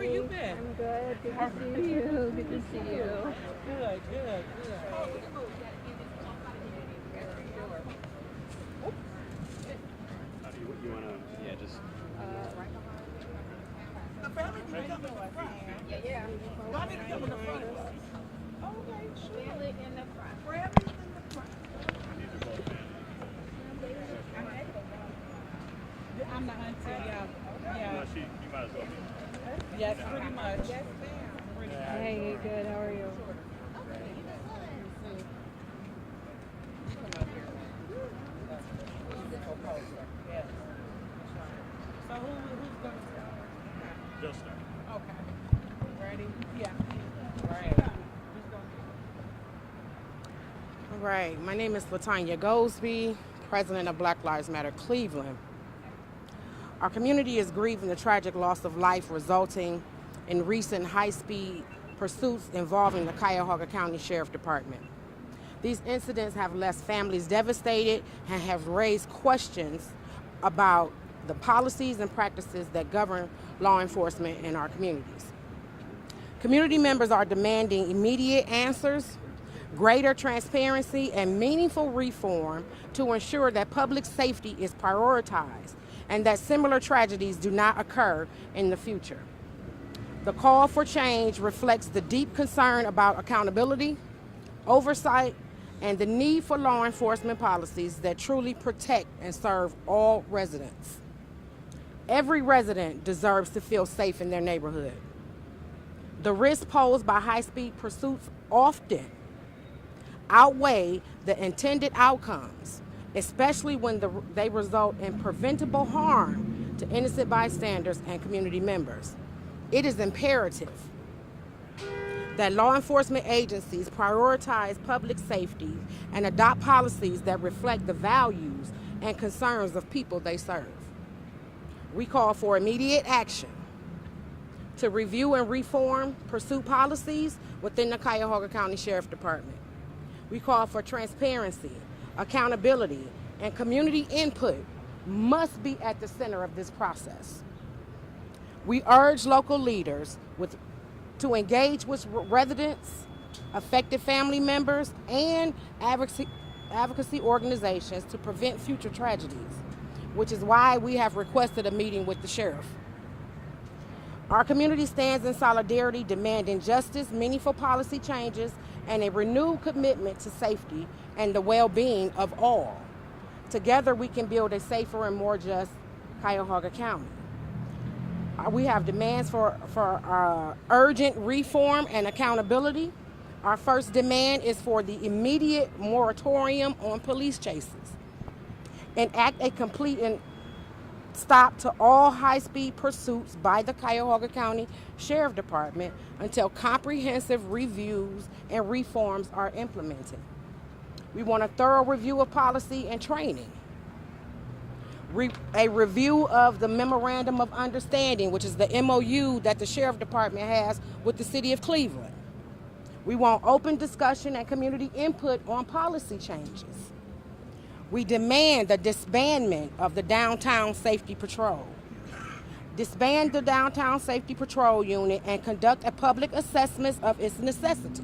where you been? I'm good. Good to see you. Good to see you. Good, good, good. You want to, yeah, just. The family need to come in the front. Yeah. Y'all need to come in the front. Okay, sure. In the front. Family's in the front. I'm the auntie, yeah. Yeah. You might as well be. Yes, pretty much. Yes, ma'am. Hey, good. How are you? So who's going to start? Just start. Okay. Ready? Yeah. Right. All right, my name is LaTanya Goldsby, president of Black Lives Matter Cleveland. Our community is grieving the tragic loss of life resulting in recent high-speed pursuits involving the Cuyahoga County Sheriff Department. These incidents have left families devastated and have raised questions about the policies and practices that govern law enforcement in our communities. Community members are demanding immediate answers, greater transparency, and meaningful reform to ensure that public safety is prioritized and that similar tragedies do not occur in the future. The call for change reflects the deep concern about accountability, oversight, and the need for law enforcement policies that truly protect and serve all residents. Every resident deserves to feel safe in their neighborhood. The risks posed by high-speed pursuits often outweigh the intended outcomes, especially when they result in preventable harm to innocent bystanders and community members. It is imperative that law enforcement agencies prioritize public safety and adopt policies that reflect the values and concerns of people they serve. We call for immediate action to review and reform pursuit policies within the Cuyahoga County Sheriff Department. We call for transparency, accountability, and community input must be at the center of this process. We urge local leaders to engage with residents, affected family members, and advocacy organizations to prevent future tragedies, which is why we have requested a meeting with the sheriff. Our community stands in solidarity, demanding justice, meaningful policy changes, and a renewed commitment to safety and the well-being of all. Together, we can build a safer and more just Cuyahoga County. We have demands for urgent reform and accountability. Our first demand is for the immediate moratorium on police chases. Enact a complete and stop to all high-speed pursuits by the Cuyahoga County Sheriff Department until comprehensive reviews and reforms are implemented. We want a thorough review of policy and training. A review of the Memorandum of Understanding, which is the MOU that the Sheriff Department has with the City of Cleveland. We want open discussion and community input on policy changes. We demand the disbandment of the Downtown Safety Patrol. Disband the Downtown Safety Patrol unit and conduct a public assessment of its necessity,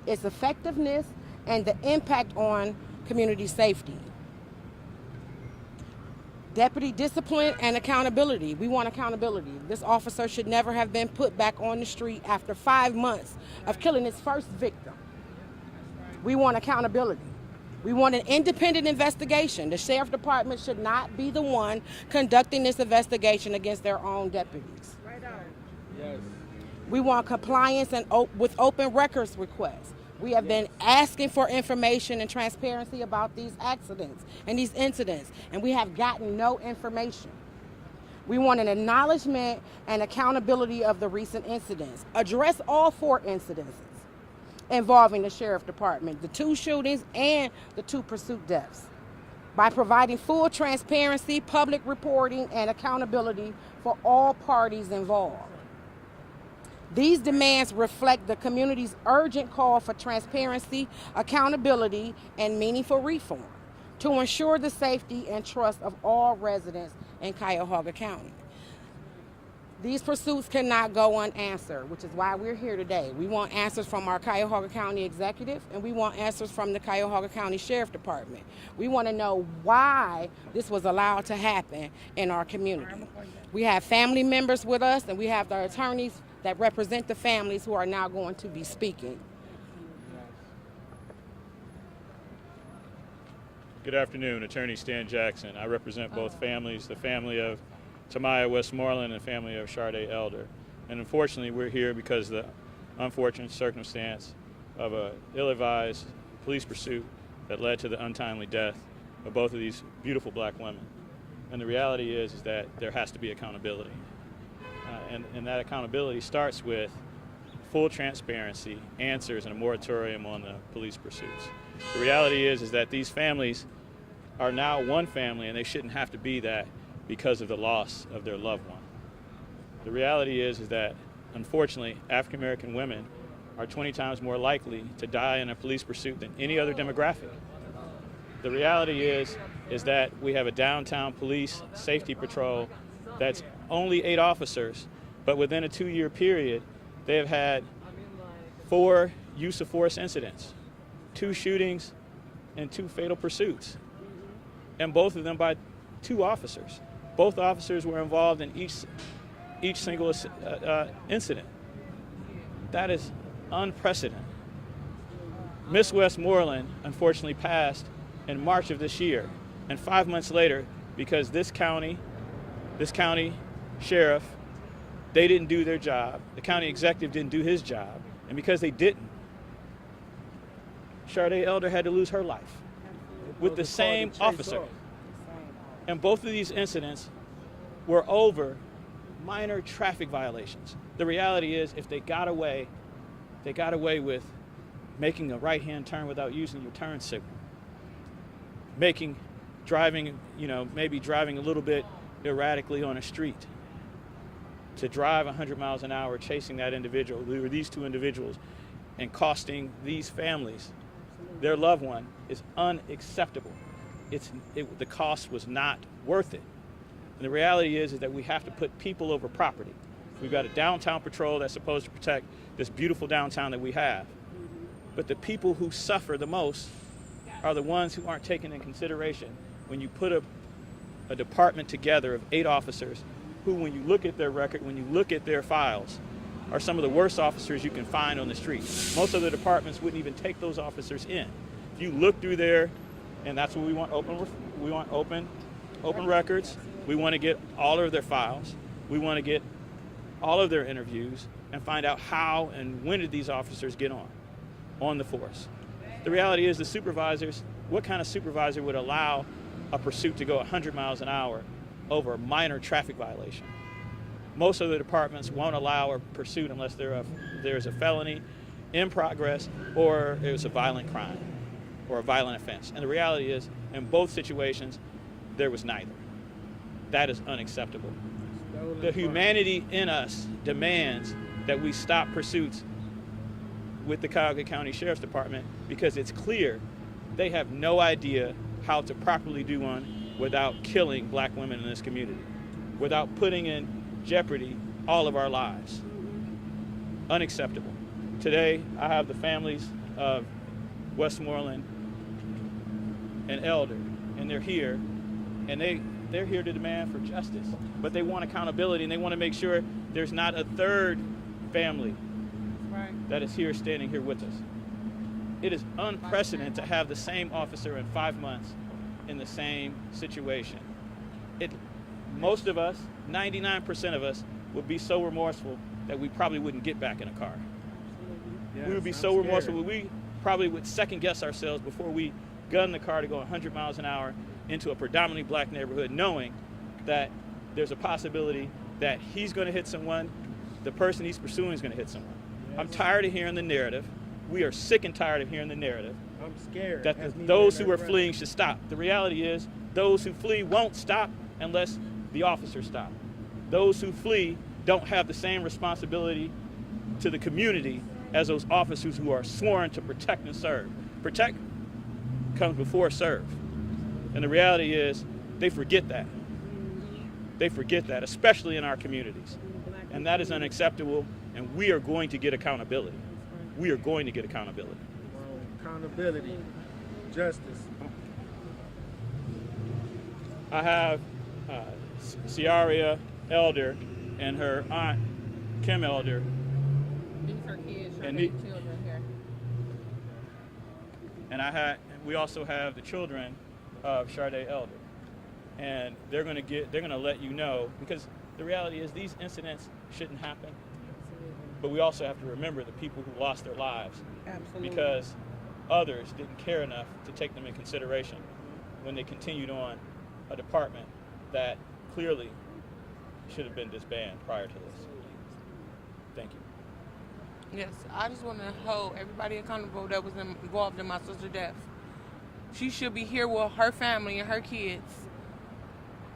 its effectiveness, and the impact on community safety. Deputy discipline and accountability. We want accountability. This officer should never have been put back on the street after 5 months of killing his first victim. We want accountability. We want an independent investigation. The Sheriff Department should not be the one conducting this investigation against their own deputies. Right on. Yes. We want compliance and with open records requests. We have been asking for information and transparency about these accidents and these incidents, and we have gotten no information. We want an acknowledgement and accountability of the recent incidents. Address all 4 incidences involving the Sheriff Department, the 2 shootings and the 2 pursuit deaths, by providing full transparency, public reporting, and accountability for all parties involved. These demands reflect the community's urgent call for transparency, accountability, and meaningful reform to ensure the safety and trust of all residents in Cuyahoga County. These pursuits cannot go unanswered, which is why we're here today. We want answers from our Cuyahoga County executive, and we want answers from the Cuyahoga County Sheriff Department. We want to know why this was allowed to happen in our community. We have family members with us, and we have the attorneys that represent the families who are now going to be speaking. Good afternoon, Attorney Stan Jackson. I represent both families, the family of Tamaya Westmoreland and the family of Sharday Elder. And unfortunately, we're here because of the unfortunate circumstance of an ill-advised police pursuit that led to the untimely death of both of these beautiful black women. And the reality is that there has to be accountability. And that accountability starts with full transparency, answers, and a moratorium on the police pursuits. The reality is that these families are now one family, and they shouldn't have to be that because of the loss of their loved one. The reality is that, unfortunately, African American women are 20 times more likely to die in a police pursuit than any other demographic. The reality is that we have a downtown police safety patrol that's only 8 officers, but within a 2-year period, they have had 4 use of force incidents, 2 shootings, and 2 fatal pursuits, and both of them by 2 officers. Both officers were involved in each single incident. That is unprecedented. Miss Westmoreland unfortunately passed in March of this year, and 5 months later, because this county sheriff, they didn't do their job, the county executive didn't do his job, and because they didn't, Sharday Elder had to lose her life with the same officer. And both of these incidents were over minor traffic violations. The reality is, if they got away with making a right-hand turn without using your turn signal, maybe driving a little bit erratically on a street, to drive 100 miles an hour chasing that individual, these 2 individuals, and costing these families their loved one is unacceptable. The cost was not worth it. And the reality is that we have to put people over property. We've got a downtown patrol that's supposed to protect this beautiful downtown that we have. But the people who suffer the most are the ones who aren't taken in consideration when you put a department together of 8 officers who, when you look at their record, when you look at their files, are some of the worst officers you can find on the street. Most other departments wouldn't even take those officers in. If you look through there, and that's what we want, open records. We want to get all of their files. We want to get all of their interviews and find out how and when did these officers get on the force. The reality is the supervisors, what kind of supervisor would allow a pursuit to go 100 miles an hour over a minor traffic violation? Most of the departments won't allow a pursuit unless there's a felony in progress or it was a violent crime or a violent offense. And the reality is, in both situations, there was neither. That is unacceptable. The humanity in us demands that we stop pursuits with the Cuyahoga County Sheriff's Department because it's clear they have no idea how to properly do one without killing black women in this community, without putting in jeopardy all of our lives. Unacceptable. Today, I have the families of Westmoreland and Elder, and they're here, and they're here to demand for justice, but they want accountability, and they want to make sure there's not a third family that is here standing here with us. It is unprecedented to have the same officer in 5 months in the same situation. Most of us, 99% of us, would be so remorseful that we probably wouldn't get back in a car. Yes, we would be so remorseful, we probably would second guess ourselves before we gun the car to go 100 miles an hour into a predominantly black neighborhood, knowing that there's a possibility that he's going to hit someone, the person he's pursuing is going to hit someone. Yes. I'm tired of hearing the narrative. We are sick and tired of hearing the narrative. I'm scared that those who are fleeing should stop. The reality is those who flee won't stop unless the officers stop. Those who flee don't have the same responsibility to the community as those officers who are sworn to protect and serve. Protect comes before serve. And the reality is they forget that. They forget that, especially in our communities. And that is unacceptable, and we are going to get accountability. We are going to get accountability. Accountability, justice. I have Ciaria Elder and her aunt Kim Elder. These are kids, And children here. And we also have the children of Sade Elder. And they're gonna let you know, because the reality is these incidents shouldn't happen. But we also have to remember the people who lost their lives. Absolutely. Because others didn't care enough to take them in consideration when they continued on a department that clearly should have been disbanded prior to this. Thank you. Yes, I just want to hold everybody accountable that was involved in my sister's death. She should be here with her family and her kids.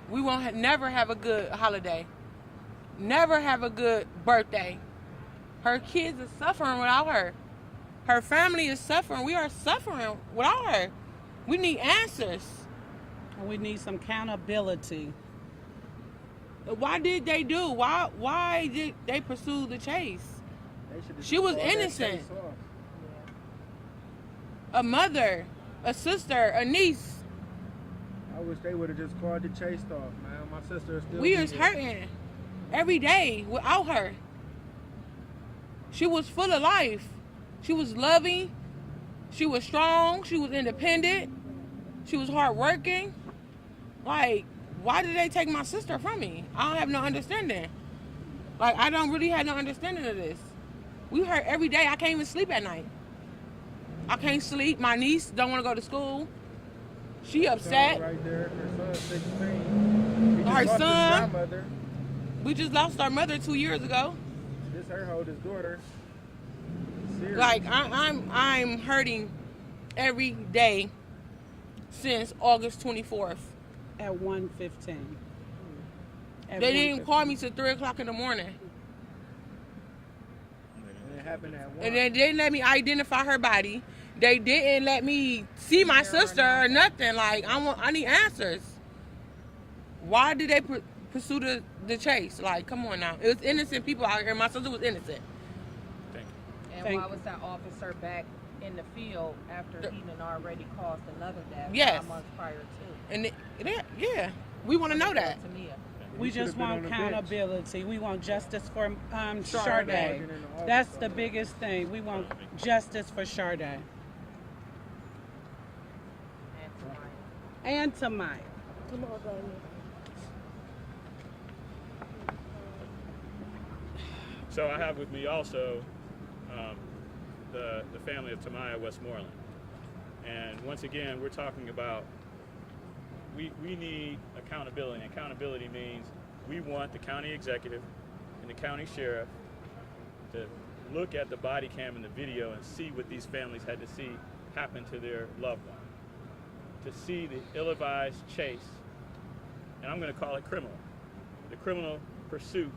We won't never have a good holiday. Never have a good birthday. Her kids are suffering without her. Her family is suffering. We are suffering without her. We need answers. We need some accountability. What did they do? Why did they pursue the chase? She was innocent. A mother, a sister, a niece. I wish they would have just called the chase off, man. My sister is still. We is hurting every day without her. She was full of life. She was loving. She was strong. She was independent. She was hardworking. Like, why did they take my sister from me? I don't have no understanding. Like, I don't really have no understanding of this. We hurt every day. I can't even sleep at night. I can't sleep. My niece don't want to go to school. She upset. Right there, her son's 16. Her Lost his son. grandmother. We just lost our mother 2 years ago. This her oldest daughter. Serious. Like, I'm hurting every day since August 24th. At 1:15. They didn't call me till 3 o'clock in the morning. And it happened at 1. And they didn't let me identify her body. They didn't let me see my sister or nothing. Like, I need answers. Why did they pursue the chase? Like, come on now. It was innocent people out here. My sister was innocent. Thank you. And why was that officer back in the field after he had already caused another death Yes. 5 months prior to? And yeah, we want to know that. Tamia. We just want accountability. We want justice for Sade. That's the biggest thing. We want justice for Sade. And Tamaya. Come on, Granny. So I have with me also the family of Tamaya Westmoreland. And once again, we're talking about we need accountability. And accountability means we want the county executive and the county sheriff to look at the body cam and the video and see what these families had to see happen to their loved one. To see the ill-advised chase, and I'm going to call it criminal, the criminal pursuit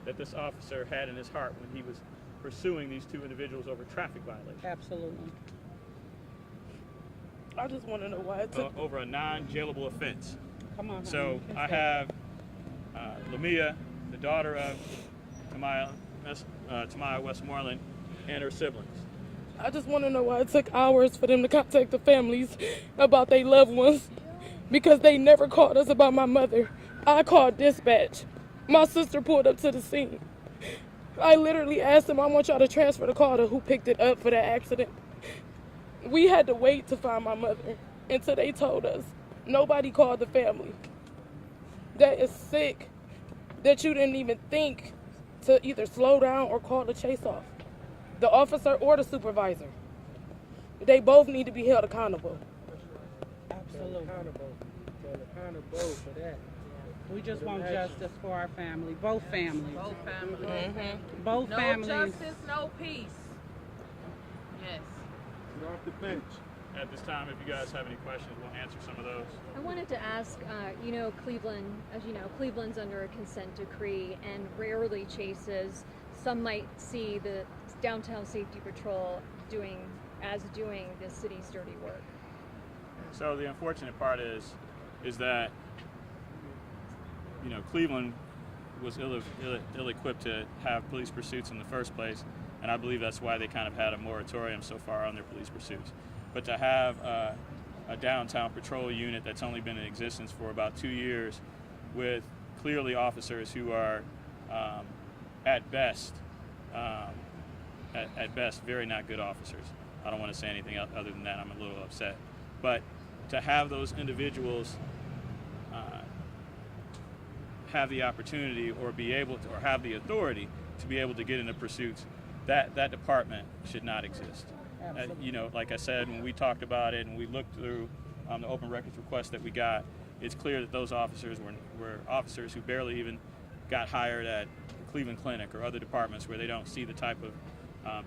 that this officer had in his heart when he was pursuing these two individuals over traffic violations. Absolutely. I just want to know why it took. Over a non-jailable offense. Come on. So I have Lamia, the daughter of Tamaya Westmoreland, and her siblings. I just want to know why it took hours for them to contact the families about their loved ones, because they never called us about my mother. I called dispatch. My sister pulled up to the scene. I literally asked them, I want y'all to transfer the call to who picked it up for that accident. We had to wait to find my mother until they told us. Nobody called the family. That is sick that you didn't even think to either slow down or call the chase off. The officer or the supervisor. They both need to be held accountable. Absolutely. Accountable for that. We just want justice for our family. Both families. Both families. Mm-hmm. Both No families. justice, no peace. Yes. Get off the bench. At this time, if you guys have any questions, we'll answer some of those. I wanted to ask, Cleveland, as you know, Cleveland's under a consent decree and rarely chases. Some might see the downtown safety patrol doing the city's dirty work. So the unfortunate part is that Cleveland was ill-equipped to have police pursuits in the first place, and I believe that's why they kind of had a moratorium so far on their police pursuits. But to have a downtown patrol unit that's only been in existence for about 2 years, with clearly officers who are at best very not good officers. I don't want to say anything other than that. I'm a little upset. But to have those individuals have the opportunity or be able to, or have the authority to be able to get into pursuits, that department should not exist. You know, like I said, when we talked about it and we looked through the open records request that we got, it's clear that those officers were officers who barely even got hired at Cleveland Clinic or other departments where they don't see the type of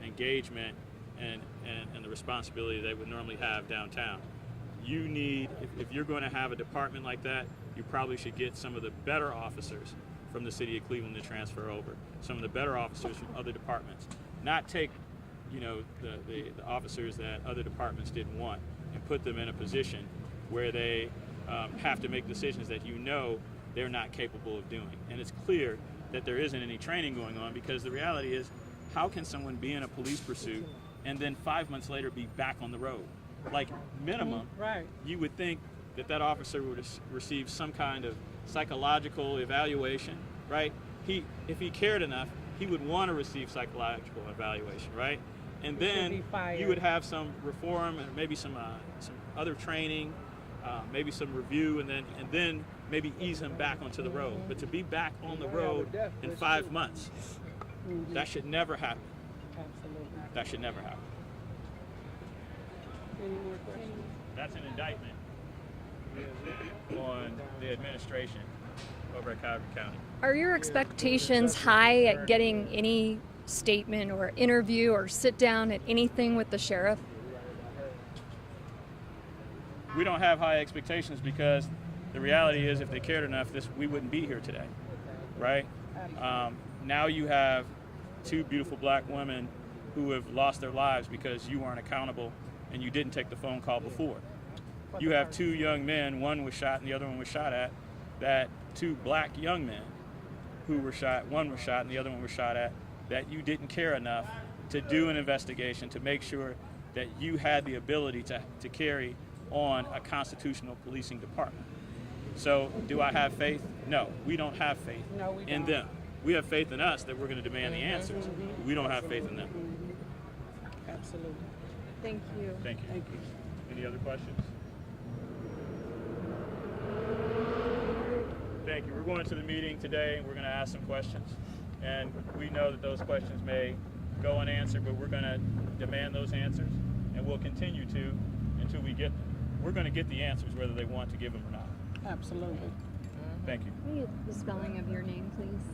engagement and the responsibility they would normally have downtown. You need, if you're going to have a department like that, you probably should get some of the better officers from the city of Cleveland to transfer over, some of the better officers from other departments. Not take, you know, the officers that other departments didn't want and put them in a position where they have to make decisions that you know they're not capable of doing. And it's clear that there isn't any training going on, because the reality is, how can someone be in a police pursuit and then 5 months later be back on the road? Like, minimum, Right. you would think that officer would receive some kind of psychological evaluation, right? If he cared enough, he would want to receive psychological evaluation, right? And then you would have some reform and maybe some other training, maybe some review, and then maybe ease him back onto the road. But to be back on the road in 5 months, that should never happen. Absolutely. That should never happen. Any more questions? That's an indictment on the administration over at Cuyahoga County. Are your expectations high at getting any statement or interview or sit down at anything with the sheriff? We don't have high expectations, because the reality is, if they cared enough, we wouldn't be here today, right? Now you have 2 beautiful black women who have lost their lives because you weren't accountable and you didn't take the phone call before. You have 2 young men, one was shot and the other one was shot at, that 2 black young men who were shot, one was shot and the other one was shot at, that you didn't care enough to do an investigation to make sure that you had the ability to carry on a constitutional policing department. So do I have faith? No, we don't have faith in them. We have faith in us that we're going to demand the answers. We don't have faith in them. Absolutely. Thank you. Thank you. Thank you. Any other questions? Thank you. We're going to the meeting today and we're going to ask some questions. And we know that those questions may go unanswered, but we're going to demand those answers, and we'll continue to until we get them. We're going to get the answers whether they want to give them or not. Absolutely. Thank you. Can you get the spelling of your name, please?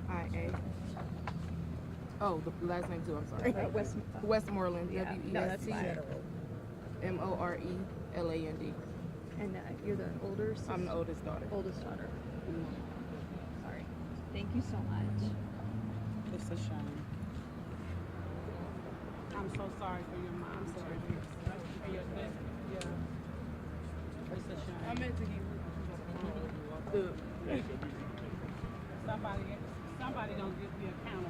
Lamia. Oh, the last name too, I'm sorry. Westmoreland, W-E-S-T-M-O-R-E-L-A-N-D. And you're the older sister? I'm the oldest daughter. Oldest daughter. Sorry. Thank you so much. It's a shame. I'm so sorry for your mom. I'm sorry for your sister. Yeah. It's a shame. I meant to give you Somebody gonna be accountable.